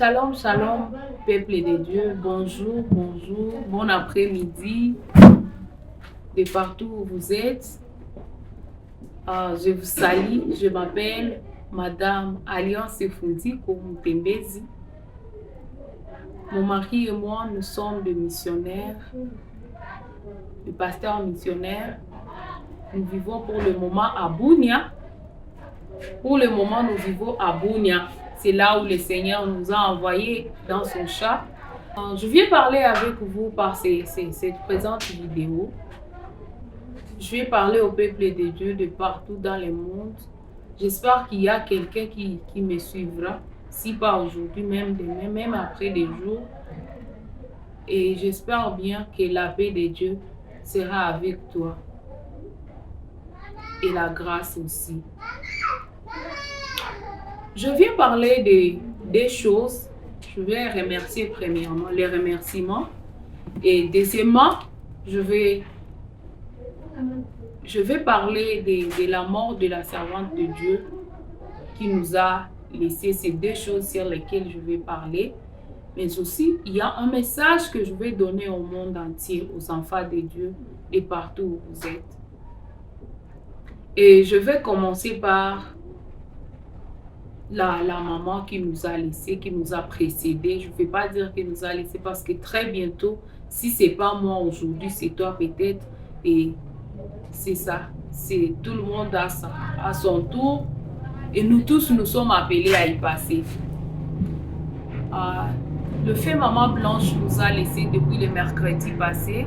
Shalom, shalom, peuple de Dieu. Bonjour, bonjour, bon après-midi, de partout où vous êtes. Je vous salue, je m'appelle Madame Alliance Fundi Koumutembezi. Mon mari et moi, nous sommes des missionnaires, des pasteurs missionnaires. Nous vivons pour le moment à Bunia. Pour le moment, nous vivons à Bunia. C'est là où le Seigneur nous a envoyés dans son chat. Je viens parler avec vous par cette présente vidéo. Je vais parler au peuple de Dieu de partout dans le monde. J'espère qu'il y a quelqu'un qui me suivra. Si pas aujourd'hui, même demain, même après des jours. Et j'espère bien que la paix de Dieu sera avec toi. Et la grâce aussi. Je viens parler des choses. Je vais remercier premièrement les remerciements. Et deuxièmement, je vais parler de la mort de la servante de Dieu qui nous a laissé. Ces deux choses sur lesquelles je vais parler. Mais aussi, il y a un message que je vais donner au monde entier, aux enfants de Dieu et partout où vous êtes. Et je vais commencer par la maman qui nous a laissé, qui nous a précédé. Je ne vais pas dire qu'elle nous a laissé parce que très bientôt, si ce n'est pas moi aujourd'hui, c'est toi peut-être. Et c'est ça. C'est tout le monde à son tour. Et nous tous, nous sommes appelés à y passer. Le fait Maman Blanche nous a laissé depuis le mercredi passé.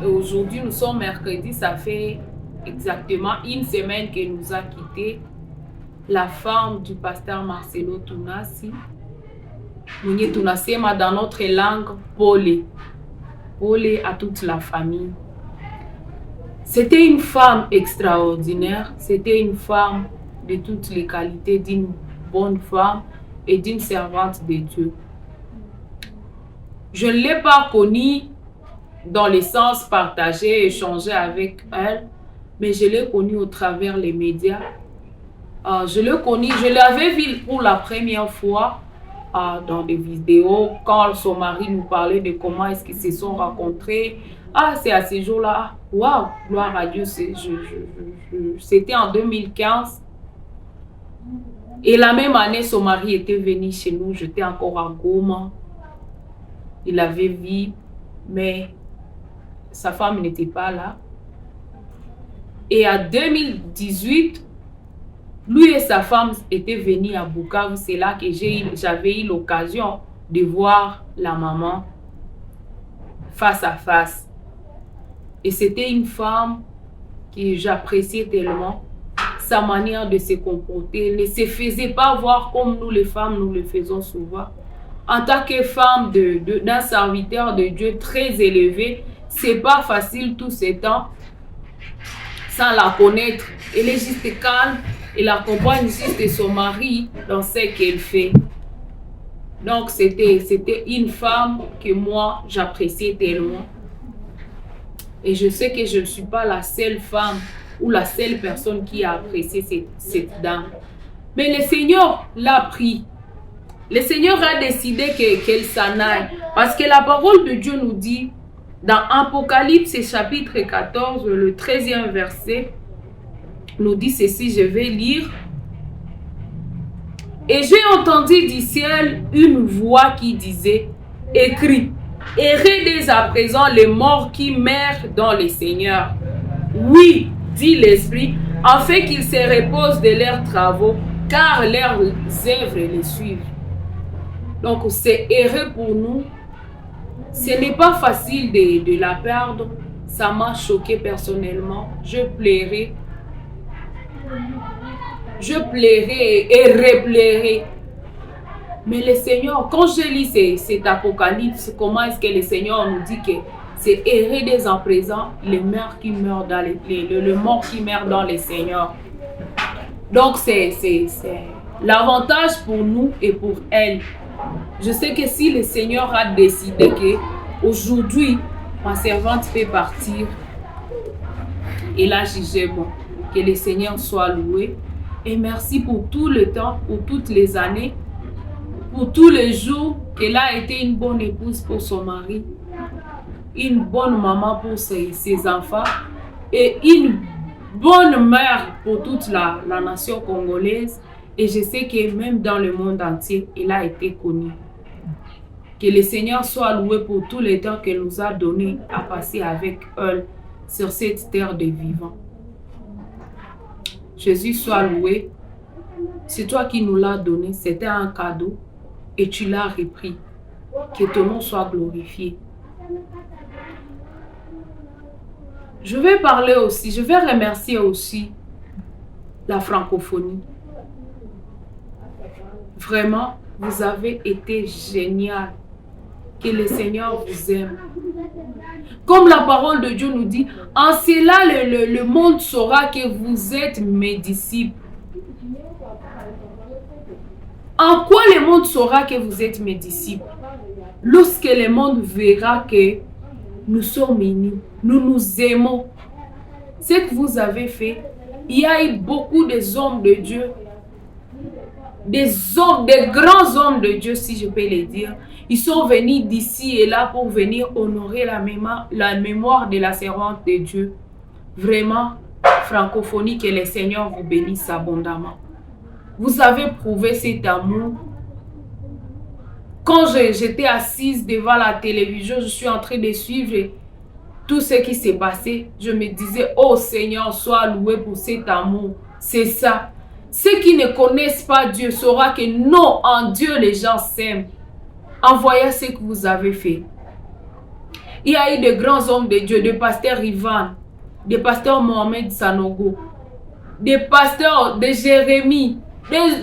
Et aujourd'hui, nous sommes mercredi. Ça fait exactement une semaine qu'elle nous a quittés. La femme du pasteur Marcelo Tunasi. Mounié Tunasema dans notre langue, Polé. Polé à toute la famille. C'était une femme extraordinaire. C'était une femme de toutes les qualités d'une bonne femme et d'une servante de Dieu. Je ne l'ai pas connue dans le sens partagé, échanger avec elle, mais je l'ai connue au travers les médias. Je l'avais vue pour la première fois dans des vidéos, quand son mari nous parlait de comment est-ce qu'ils se sont rencontrés. C'est à ce jour-là, waouh, gloire à Dieu, c'était en 2015. Et la même année, son mari était venu chez nous, j'étais encore à Goma. Il avait vu, mais sa femme n'était pas là. Et en 2018, lui et sa femme étaient venus à Bukavu. C'est là que j'avais eu l'occasion de voir la maman face à face. Et c'était une femme que j'appréciais tellement. Sa manière de se comporter ne se faisait pas voir comme nous les femmes, nous le faisons souvent. En tant que femme d'un serviteur de Dieu très élevé, c'est pas facile tout ce temps sans la connaître. Elle est juste calme, elle accompagne juste son mari dans ce qu'elle fait. Donc c'était une femme que moi j'appréciais tellement. Et je sais que je ne suis pas la seule femme ou la seule personne qui a apprécié cette dame. Mais le Seigneur l'a pris. Le Seigneur a décidé qu'elle s'en aille. Parce que la parole de Dieu nous dit, dans Apocalypse chapitre 14, le 13e verset, nous dit ceci, je vais lire. Et j'ai entendu du ciel une voix qui disait, écrit, errez dès à présent les morts qui meurent dans le Seigneur. Oui, dit l'Esprit, afin qu'ils se reposent de leurs travaux, car leurs œuvres les suivent. Donc c'est heureux pour nous. Ce n'est pas facile de la perdre. Ça m'a choqué personnellement. Je pleurais et repleurais. Mais le Seigneur, quand je lis cet apocalypse, comment est-ce que le Seigneur nous dit que c'est heureux dès à présent les morts qui meurent dans le mort qui meurt dans le Seigneur. Donc c'est l'avantage pour nous et pour elle. Je sais que si le Seigneur a décidé que aujourd'hui ma servante peut partir, et là jugé bon, que le Seigneur soit loué. Et merci pour tout le temps, pour toutes les années, pour tous les jours qu'elle a été une bonne épouse pour son mari, une bonne maman pour ses enfants et une bonne mère pour toute la nation congolaise. Et je sais que même dans le monde entier, elle a été connue. Que le Seigneur soit loué pour tout le temps qu'il nous a donné à passer avec elle sur cette terre de vivants. Jésus soit loué. C'est toi qui nous l'as donné. C'était un cadeau et tu l'as repris. Que ton nom soit glorifié. Je vais parler aussi, je vais remercier aussi la francophonie. Vraiment, vous avez été génial. Que le Seigneur vous aime. Comme la parole de Dieu nous dit, en cela le monde saura que vous êtes mes disciples. En quoi le monde saura que vous êtes mes disciples? Lorsque le monde verra que nous sommes unis, nous nous aimons. Ce que vous avez fait, il y a eu beaucoup des hommes de Dieu, des grands hommes de Dieu, si je peux les dire. Ils sont venus d'ici et là pour venir honorer la mémoire de la servante de Dieu. Vraiment, francophonie, que le Seigneur vous bénisse abondamment. Vous avez prouvé cet amour. Quand j'étais assise devant la télévision, je suis en train de suivre tout ce qui s'est passé. Je me disais, oh Seigneur, sois loué pour cet amour. C'est ça. Ceux qui ne connaissent pas Dieu sauront que non, en Dieu, les gens s'aiment. En voyant ce que vous avez fait. Il y a eu de grands hommes de Dieu, des pasteurs Ivan, des pasteurs Mohamed Sanogo, des pasteurs de Jérémie,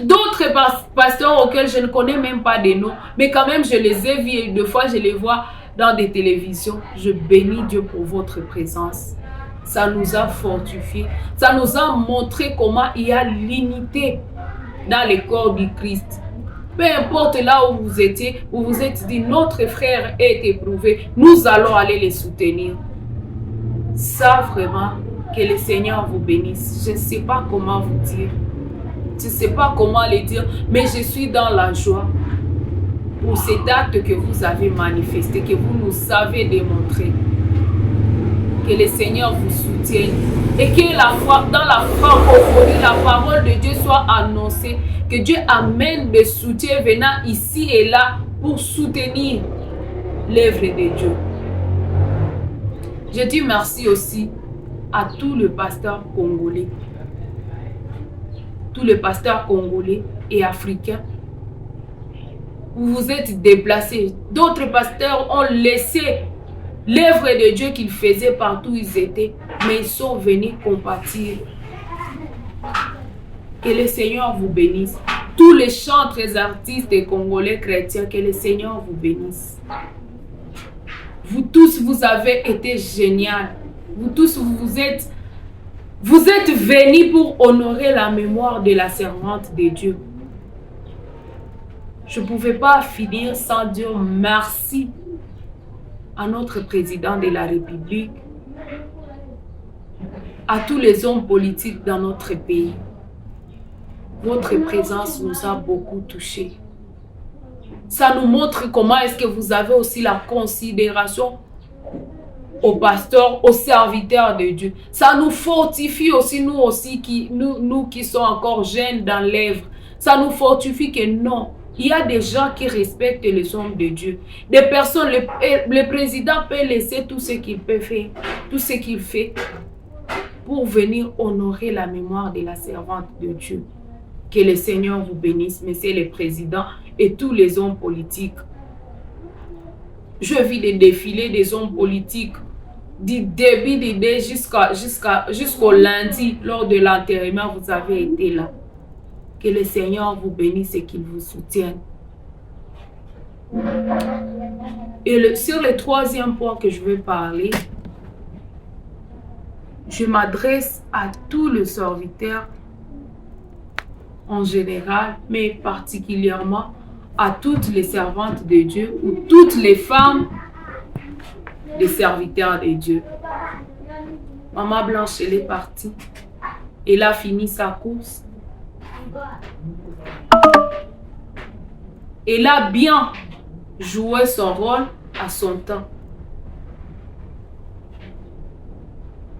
d'autres pasteurs auxquels je ne connais même pas des noms, mais quand même je les ai vus et deux fois je les vois dans des télévisions. Je bénis Dieu pour votre présence. Ça nous a fortifiés, ça nous a montré comment il y a l'unité dans le corps du Christ. Peu importe là où vous étiez, vous vous êtes dit, notre frère est éprouvé, nous allons aller les soutenir. Ça vraiment, que le Seigneur vous bénisse. Je ne sais pas comment vous dire. Je ne sais pas comment le dire, mais je suis dans la joie pour cet acte que vous avez manifesté, que vous nous avez démontré. Que le Seigneur vous soutienne et que dans la francophonie, la parole de Dieu soit annoncée, que Dieu amène des soutiens venant ici et là pour soutenir l'œuvre de Dieu. Je dis merci aussi à tous les pasteurs congolais, tous les pasteurs congolais et africains. Vous vous êtes déplacés. D'autres pasteurs ont laissé l'œuvre de Dieu qu'ils faisaient partout où ils étaient, mais ils sont venus compatir. Que le Seigneur vous bénisse. Tous les chantres, artistes et congolais chrétiens, que le Seigneur vous bénisse. Vous tous, vous avez été géniaux. Vous tous, vous êtes venus pour honorer la mémoire de la servante de Dieu. Je ne pouvais pas finir sans dire merci à notre président de la République, à tous les hommes politiques dans notre pays. Votre présence nous a beaucoup touchés. Ça nous montre comment est-ce que vous avez aussi la considération aux pasteurs, aux serviteurs de Dieu. Ça nous fortifie aussi, nous qui sommes encore jeunes dans l'œuvre. Ça nous fortifie que non, il y a des gens qui respectent les hommes de Dieu. Des personnes, le président peut laisser tout ce qu'il peut faire, tout ce qu'il fait pour venir honorer la mémoire de la servante de Dieu. Que le Seigneur vous bénisse, Monsieur le Président et tous les hommes politiques. Je vis des défilés des hommes politiques du début d'idée jusqu'au lundi, lors de l'enterrement, vous avez été là. Que le Seigneur vous bénisse et qu'il vous soutienne. Et sur le troisième point que je vais parler, je m'adresse à tous les serviteurs en général, mais particulièrement à toutes les servantes de Dieu ou toutes les femmes des serviteurs de Dieu. Maman Blanche, elle est partie. Elle a fini sa course. Elle a bien joué son rôle à son temps.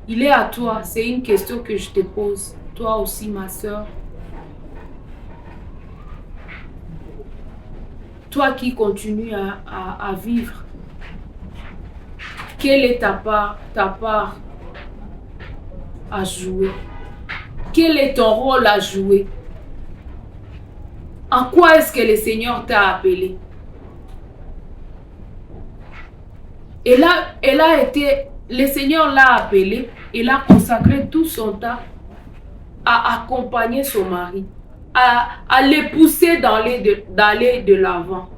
Il est à toi. C'est une question que je te pose. Toi aussi, ma soeur. Toi qui continues à vivre. Quelle est ta part à jouer? Quel est ton rôle à jouer? En quoi est-ce que le Seigneur t'a appelé? Le Seigneur l'a appelé, il a consacré tout son temps à accompagner son mari, à le pousser d'aller de l'avant.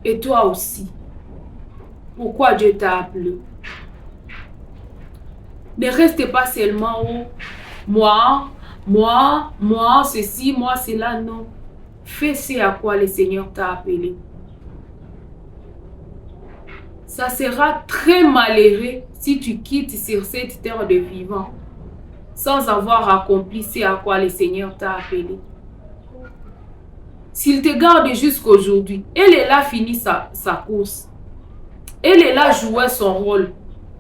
Et toi aussi, pourquoi Dieu t'a appelé? Ne reste pas seulement moi, ceci, moi, cela, non. Fais ce à quoi le Seigneur t'a appelé. Ça sera très malheureux si tu quittes sur cette terre de vivant sans avoir accompli ce à quoi le Seigneur t'a appelé. S'il te garde jusqu'aujourd'hui, elle est là fini sa course. Elle est là jouer son rôle.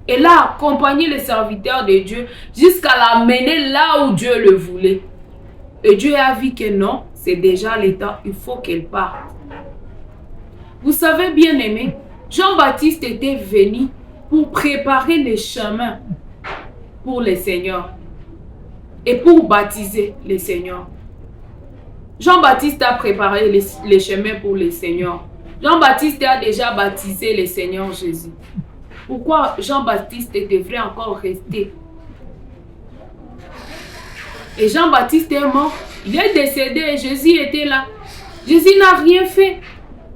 Elle a accompagné les serviteurs de Dieu jusqu'à l'amener là où Dieu le voulait. Et Dieu a vu que non, c'est déjà le temps, il faut qu'elle parte. Vous savez, bien aimé, Jean-Baptiste était venu pour préparer les chemins pour le Seigneur et pour baptiser le Seigneur. Jean-Baptiste a préparé les chemins pour le Seigneur. Jean-Baptiste a déjà baptisé le Seigneur Jésus. Pourquoi Jean-Baptiste devrait encore rester? Et Jean-Baptiste est mort. Il est décédé et Jésus était là. Jésus n'a rien fait.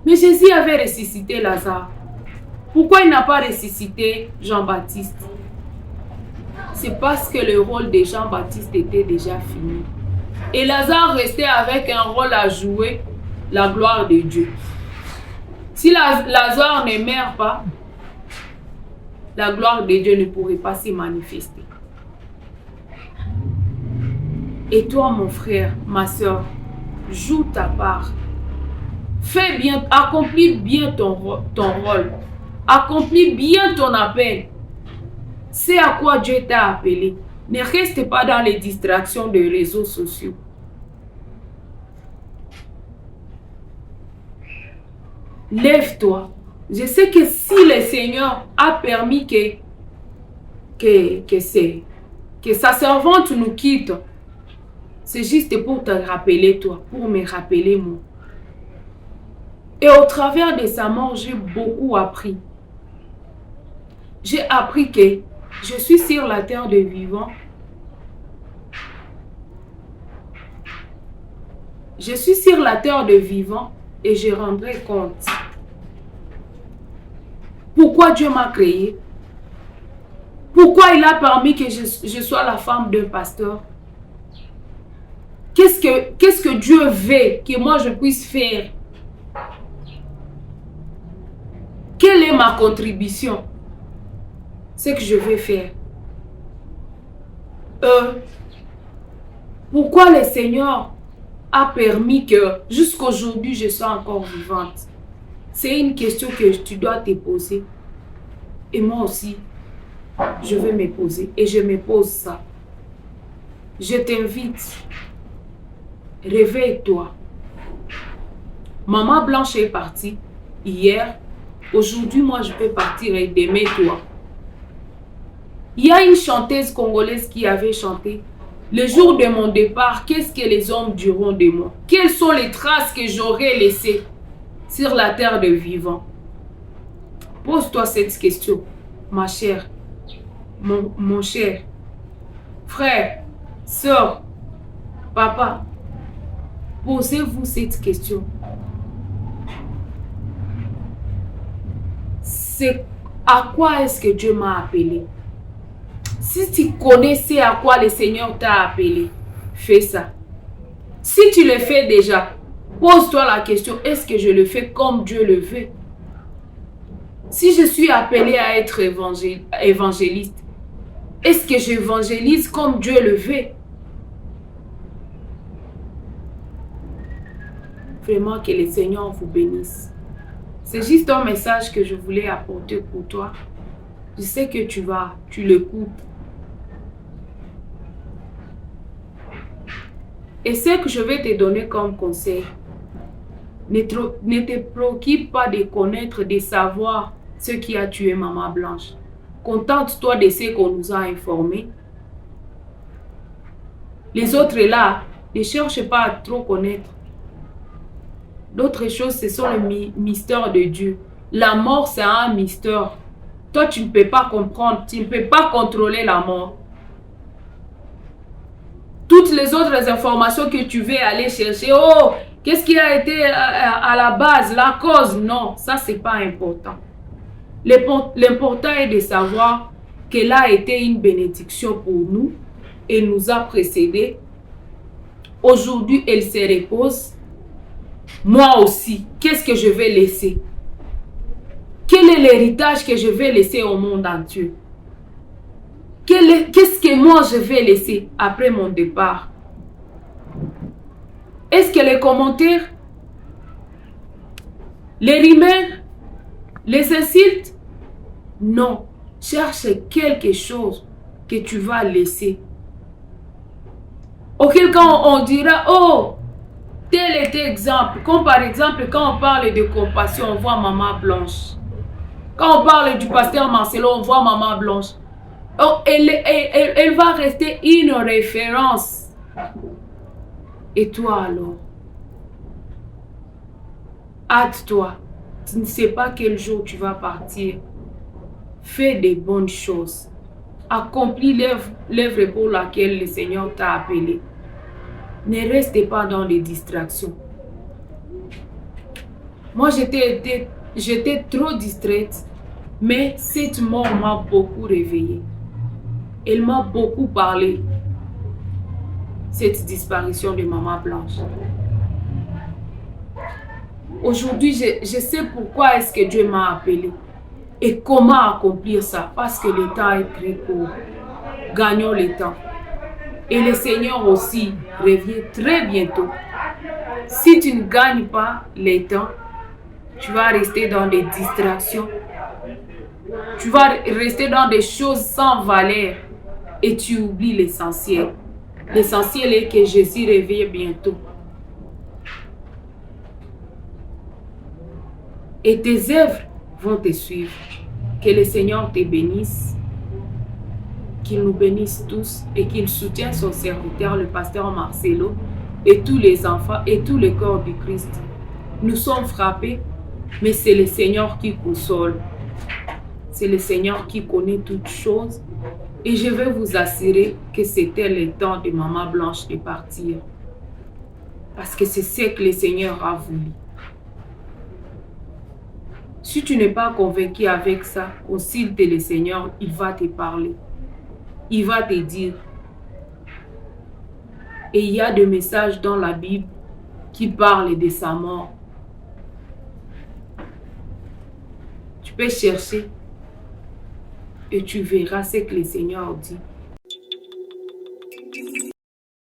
Mais Jésus avait ressuscité Lazare. Pourquoi il n'a pas ressuscité Jean-Baptiste? C'est parce que le rôle de Jean-Baptiste était déjà fini. Et Lazare restait avec un rôle à jouer, la gloire de Dieu. Si Lazare ne meurt pas, la gloire de Dieu ne pourrait pas s'y manifester. Et toi, mon frère, ma soeur, joue ta part. Fais bien, accomplis bien ton rôle. Accomplis bien ton appel. C'est à quoi Dieu t'a appelé. Ne reste pas dans les distractions des réseaux sociaux. Lève-toi. Je sais que si le Seigneur a permis que sa servante nous quitte, c'est juste pour te rappeler toi, pour me rappeler moi. Et au travers de sa mort, j'ai beaucoup appris. J'ai appris que je suis sur la terre de vivant. Je suis sur la terre de vivant et je rendrai compte. Pourquoi Dieu m'a créé? Pourquoi il a permis que je sois la femme d'un pasteur? Qu'est-ce que Dieu veut que moi je puisse faire? Quelle est ma contribution? Ce que je vais faire. Pourquoi le Seigneur a permis que jusqu'aujourd'hui je sois encore vivante? C'est une question que tu dois te poser. Et moi aussi, je vais me poser. Et je me pose ça. Je t'invite. Réveille-toi. Maman Blanche est partie hier. Aujourd'hui, moi, je peux partir et demain, toi. Il y a une chanteuse congolaise qui avait chanté: le jour de mon départ, qu'est-ce que les hommes diront de moi? Quelles sont les traces que j'aurais laissées sur la terre de vivant? Pose-toi cette question, ma chère, mon cher, frère, soeur, papa. Posez-vous cette question. C'est à quoi est-ce que Dieu m'a appelé? Si tu connaissais à quoi le Seigneur t'a appelé, fais ça. Si tu le fais déjà, pose-toi la question: est-ce que je le fais comme Dieu le veut? Si je suis appelé à être évangéliste, est-ce que j'évangélise comme Dieu le veut? Vraiment que le Seigneur vous bénisse. C'est juste un message que je voulais apporter pour toi. Je sais que tu l'écoutes. Et ce que je vais te donner comme conseil, ne te préoccupe pas de connaître, de savoir ce qui a tué Maman Blanche. Contente-toi de ce qu'on nous a informés. Les autres là, ne cherche pas à trop connaître. D'autres choses, ce sont les mystères de Dieu. La mort, c'est un mystère. Toi, tu ne peux pas comprendre, tu ne peux pas contrôler la mort. Toutes les autres informations que tu veux aller chercher, oh, qu'est-ce qui a été à la base, la cause? Non, ça, c'est pas important. L'important est de savoir qu'elle a été une bénédiction pour nous et nous a précédés. Aujourd'hui, elle se repose. Moi aussi, qu'est-ce que je vais laisser? Quel est l'héritage que je vais laisser au monde entier? Qu'est-ce que moi je vais laisser après mon départ? Est-ce que les commentaires, les rumeurs, les insultes? Non. Cherche quelque chose que tu vas laisser. Auquel cas on dira, oh, tel était exemple. Comme par exemple, quand on parle de compassion, on voit Maman Blanche. Quand on parle du pasteur Marcelo, on voit Maman Blanche. Oh, elle va rester une référence. Et toi alors? Hâte-toi. Tu ne sais pas quel jour tu vas partir. Fais des bonnes choses. Accomplis l'œuvre pour laquelle le Seigneur t'a appelé. Ne restez pas dans les distractions. Moi, j'étais trop distraite, mais cette mort m'a beaucoup réveillée. Elle m'a beaucoup parlé, cette disparition de Maman Blanche. Aujourd'hui, je sais pourquoi est-ce que Dieu m'a appelé et comment accomplir ça, parce que le temps est très court. Gagnons le temps. Et le Seigneur aussi revient très bientôt. Si tu ne gagnes pas le temps, tu vas rester dans des distractions. Tu vas rester dans des choses sans valeur et tu oublies l'essentiel. L'essentiel est que Jésus revient bientôt. Et tes œuvres vont te suivre. Que le Seigneur te bénisse. Qu'il nous bénisse tous et qu'il soutienne son serviteur, le pasteur Marcelo, et tous les enfants et tous les corps du Christ. Nous sommes frappés, mais c'est le Seigneur qui console. C'est le Seigneur qui connaît toutes choses. Et je vais vous assurer que c'était le temps de Maman Blanche de partir. Parce que c'est ce que le Seigneur a voulu. Si tu n'es pas convaincu avec ça, consulte le Seigneur, il va te parler. Il va te dire. Et il y a des messages dans la Bible qui parlent de sa mort. Tu peux chercher et tu verras ce que le Seigneur dit.